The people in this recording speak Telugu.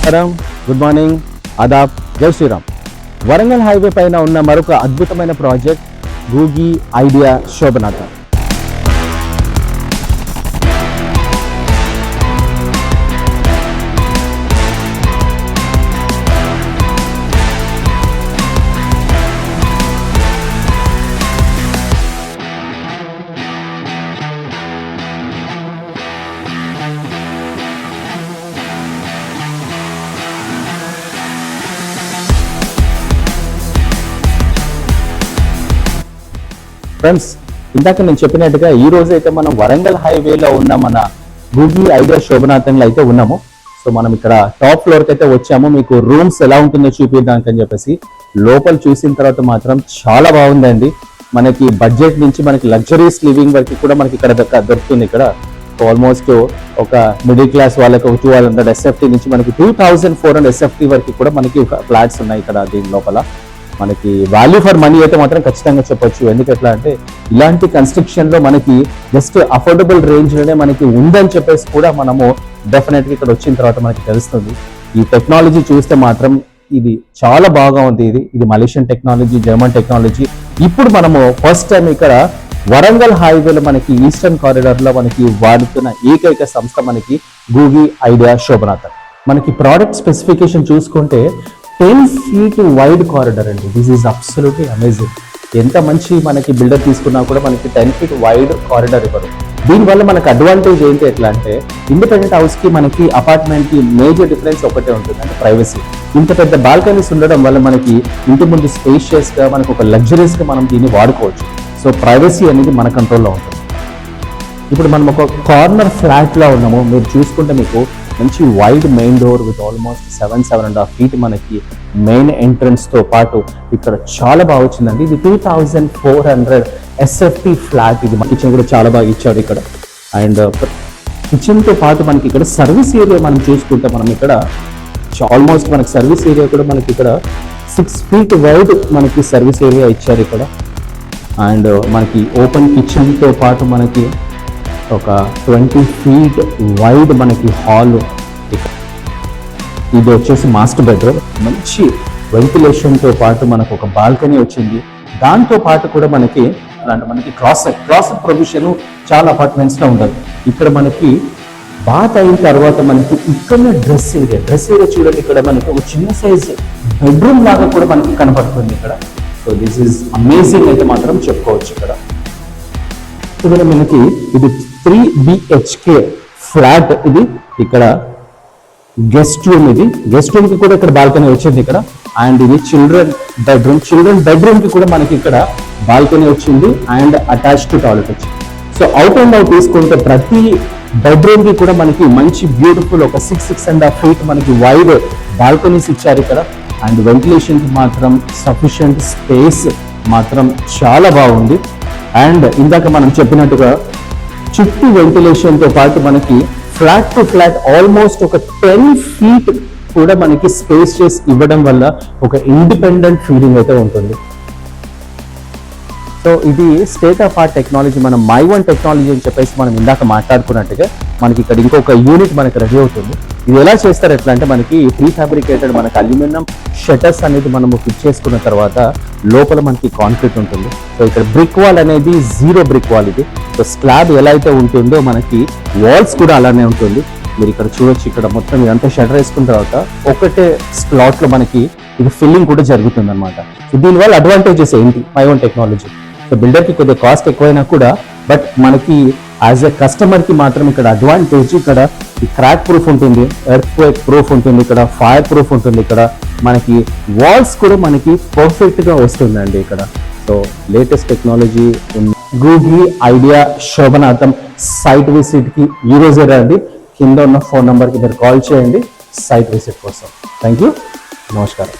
నమస్కారం, గుడ్ మార్నింగ్, ఆదాబ్, జై శ్రీరామ్. వరంగల్ హైవే పైన ఉన్న మరొక అద్భుతమైన ప్రాజెక్ట్ గూగి ఐడియా శోభనాథం. ఫ్రెండ్స్, ఇందాక నేను చెప్పినట్టుగా ఈ రోజు అయితే మనం వరంగల్ హైవేలో ఉన్న మన గూగి ఐడియా శోభనాథంలో అయితే ఉన్నాము. సో మనం ఇక్కడ టాప్ ఫ్లోర్కి అయితే వచ్చాము. మీకు రూమ్స్ ఎలా ఉంటుందో చూపిద్దానికి అని చెప్పేసి లోపల చూసిన తర్వాత మాత్రం చాలా బాగుందండి. మనకి బడ్జెట్ నుంచి మనకి లగ్జరీస్ లివింగ్ వరకు కూడా మనకి ఇక్కడ దొరుకుతుంది. ఇక్కడ ఆల్మోస్ట్ ఒక మిడిల్ క్లాస్ వాళ్ళకి 200 SFT నుంచి మనకి 2400 SFT వరకు కూడా మనకి ఫ్లాట్స్ ఉన్నాయి ఇక్కడ. దీని లోపల మనకి వాల్యూ ఫర్ మనీ అయితే మాత్రం ఖచ్చితంగా చెప్పొచ్చు. ఎందుకట్లా అంటే ఇలాంటి కన్స్ట్రక్షన్ లో మనకి జస్ట్ అఫోర్డబుల్ రేంజ్ లోనే మనకి ఉందని చెప్పేసి కూడా మనము డెఫినెట్ గా ఇక్కడ వచ్చిన తర్వాత మనకి తెలుస్తుంది. ఈ టెక్నాలజీ చూస్తే మాత్రం ఇది చాలా బాగా ఉంది. ఇది మలేషియన్ టెక్నాలజీ, జర్మన్ టెక్నాలజీ. ఇప్పుడు మనము ఫస్ట్ టైం ఇక్కడ వరంగల్ హైవేలో మనకి ఈస్టర్న్ కారిడార్ లో మనకి వాడుతున్న ఏకైక సంస్థ మనకి గూగి ఐడియా శోభనాథం. మనకి ప్రోడక్ట్ స్పెసిఫికేషన్ చూసుకుంటే 10 feet వైడ్ కారిడార్ అండి. This is absolutely amazing. ఎంత మంచి మనకి బిల్డర్ తీసుకున్నా కూడా మనకి 10 feet వైడ్ కారిడార్ ఇవ్వరు. దీనివల్ల మనకు అడ్వాంటేజ్ ఏంటి ఎట్లా అంటే ఇండిపెండెంట్ హౌస్ కి మనకి అపార్ట్మెంట్ కి మేజర్ డిఫరెన్స్ ఒకటే ఉంటుంది, అంటే ప్రైవసీ. ఇంత పెద్ద బాల్కనీస్ ఉండడం వల్ల మనకి ఇంటి ముందు స్పేషియస్ గా మనకు ఒక లగ్జరీస్ గా మనం దీన్ని వాడుకోవచ్చు. సో ప్రైవసీ అనేది మన కంట్రోల్లో ఉంటుంది. ఇప్పుడు మనం ఒక కార్నర్ ఫ్లాట్ లో ఉన్నాము. మీరు చూసుకుంటే మీకు మంచి wide main door with almost 7.5 feet మనకి మెయిన్ ఎంట్రన్స్ తో పాటు ఇక్కడ చాలా బాగా వచ్చిందండి. ఇది 2400 SFT ఫ్లాట్. ఇది కిచెన్ కూడా చాలా బాగా ఇచ్చాడు ఇక్కడ. అండ్ కిచెన్ తో పాటు మనకి ఇక్కడ సర్వీస్ ఏరియా మనం చూసుకుంటే మనం ఇక్కడ ఆల్మోస్ట్ మనకి సర్వీస్ ఏరియా కూడా మనకి ఇక్కడ 6 feet వైడ్ మనకి సర్వీస్ ఏరియా ఇచ్చారు ఇక్కడ. అండ్ మనకి ఓపెన్ కిచెన్ తో పాటు మనకి ఒక 20 feet వైడ్ మనకి హాల్. ఇది వచ్చేసి మాస్టర్ బెడ్రూమ్. మంచి వెంటిలేషన్ తో పాటు మనకు ఒక బాల్కనీ వచ్చింది. దాంతో పాటు కూడా మనకి క్రాస్ ప్రొవిజన్ చాలా అపార్ట్మెంట్స్ లో ఉండదు. ఇక్కడ మనకి బాత్ అయిన తర్వాత మనకి ఇక్కడ డ్రెస్ ఏరియా చూడండి. ఇక్కడ మనకి ఒక చిన్న సైజ్ బెడ్రూమ్ లాగా కూడా మనకి కనపడుతుంది ఇక్కడ. సో దిస్ ఈజ్ అమేజింగ్ అయితే మాత్రం చెప్పుకోవచ్చు. ఇక్కడ మనకి ఇది 3 BHK ఫ్లాట్. ఇది ఇక్కడ గెస్ట్ రూమ్. ఇది గెస్ట్ రూమ్ కి కూడా ఇక్కడ బాల్కనీ వచ్చింది ఇక్కడ. అండ్ ఇది చిల్డ్రన్ బెడ్రూమ్ కి కూడా మనకి ఇక్కడ బాల్కనీ వచ్చింది అండ్ అటాచ్డ్ టాయిలెట్ వచ్చింది. సో అవుట్ అండ్ అవుట్ తీసుకుంటే ప్రతి బెడ్రూమ్ కి కూడా మనకి మంచి బ్యూటిఫుల్ ఒక 6.5 feet మనకి వైడ్ బాల్కనీస్ ఇచ్చారు ఇక్కడ. అండ్ వెంటిలేషన్ కి మాత్రం సఫిషియంట్ స్పేస్ మాత్రం చాలా బాగుంది. అండ్ ఇందాక మనం చెప్పినట్టుగా చుట్టూ వెంటిలేషన్ తో పాటు మనకి ఫ్లాట్ టు ఫ్లాట్ ఆల్మోస్ట్ ఒక 10 feet కూడా మనకి స్పేస్ చేసి ఇవ్వడం వల్ల ఒక ఇండిపెండెంట్ ఫీలింగ్ అయితే ఉంటుంది. సో ఇది స్టేట్ ఆఫ్ ఆర్ట్ టెక్నాలజీ. మనం My1 టెక్నాలజీ అని చెప్పేసి మనం ఇందాక మాట్లాడుకున్నట్టుగా మనకి ఇక్కడ ఇంకొక యూనిట్ మనకి రెడీ అవుతుంది. ఇది ఎలా చేస్తారు ఎట్లా అంటే మనకి ప్రీ ఫ్యాబ్రికేటెడ్ మనకి అల్యూమినియం షట్టర్స్ అనేది మనము ఫిట్ చేసుకున్న తర్వాత లోపల మనకి కాంక్రీట్ ఉంటుంది. సో ఇక్కడ బ్రిక్ వాల్ అనేది 0 brick వాల్ ఇది. సో స్లాబ్ ఎలా అయితే ఉంటుందో మనకి వాల్స్ కూడా అలానే ఉంటుంది. మీరు ఇక్కడ చూడొచ్చు. ఇక్కడ మొత్తం ఇదంతా షటర్ వేసుకున్న తర్వాత ఒకటే స్లాట్ లో మనకి ఇది ఫిల్లింగ్ కూడా జరుగుతుంది అనమాట. సో దీనివల్ల అడ్వాంటేజెస్ ఏంటి My1 టెక్నాలజీ? సో బిల్డర్ కి కొద్దిగా కాస్ట్ ఎక్కువైనా కూడా బట్ మనకి యాజ్ ఎ కస్టమర్ కి మాత్రం ఇక్కడ అడ్వాంటేజ్ ఇక్కడ క్రాక్ ప్రూఫ్ ఉంటుంది, ఎర్త్ క్వేక్ ప్రూఫ్ ఉంటుంది, ఇక్కడ ఫైర్ ప్రూఫ్ ఉంటుంది. ఇక్కడ మనకి వాల్స్ కూడా మనకి పర్ఫెక్ట్ గా వస్తుందండి ఇక్కడ. సో లేటెస్ట్ టెక్నాలజీ గూగి ఐడియా శోభనాథం సైట్ విజిట్ కి ఈ రోజే రండి. కింద ఉన్న ఫోన్ నంబర్ కి మీరు కాల్ చేయండి సైట్ విజిట్ కోసం. Thank you. నమస్కారం.